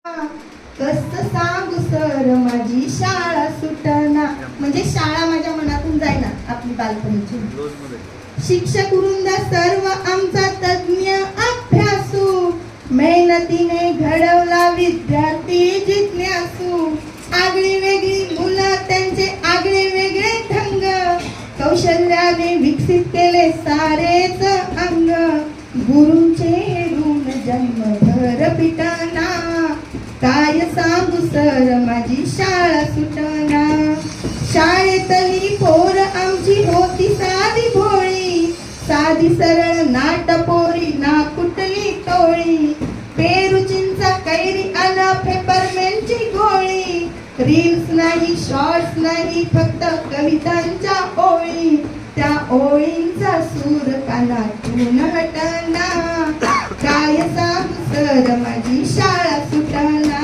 कस सांगू सर माझी शाळा सुटना. म्हणजे शाळा माझ्या मनातून जाईना आपली बालपणीची. शिक्षक वृंद सर्व आमचा तज्ञ अभ्यासू, मेहनतीने घडवला विद्यार्थी जिज्ञासू. आगळी वेगळी मुलं त्यांचे आगळे वेगळे ढंग, कौशल्याने विकसित केले सारेच अंग. गुरूंचे ऋण जन्मभर पिटाना, काय सांगू सर माझी शाळा सुटना. शाळेतली पोर आमची होती साधी भोळी, साधी सरळ नाटपोरी ना कुठली टोळी. पेरू चिंचा कैरी आला पेपरमेंटची गोळी, रील्स नाही शॉर्ट्स नाही फक्त कवितांच्या ओळी. त्या ओळींचा सूर कानातून हटना, काय सांगू सर माझी शाळा सुटना.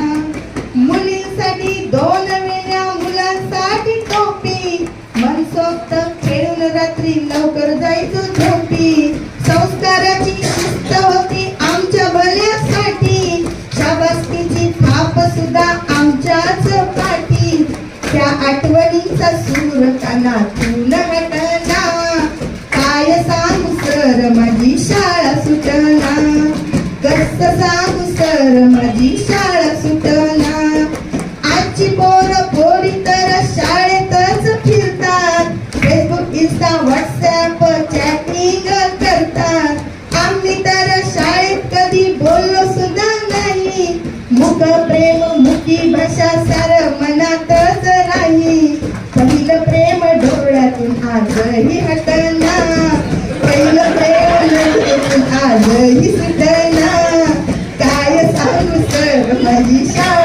मुलींसाठी दोन वेळा मुलांसाठी टोपी, मनसोक्त खेळून रात्री लवकर जायचो झोपी. संस्काराची शिस्त होती आमच्या भल्यासाठी, शाबासकीची थाप सुद्धा आमच्याच पाठी. त्या आठवणींचा सूर कानातून हटना, काय सांगू सर माझी शाळा सुटना. कस सांगू सर माझी शाळा सुटना. आजची पोर पोरी तर शाळेतच फिरतात, फेसबुक इंस्टा व्हॉट्सअप चॅटिंग करतात. आम्ही तर शाळेत कधी बोललो सुद्धा नाही, मुख प्रेम मुखी भाषा सार मनातच राही. पहिलं प्रेम डोळ्यातून आजही हटना, पहिलं प्रेम डोळ्यातून आजही सुटना. काय सांगू सर माझी शाळा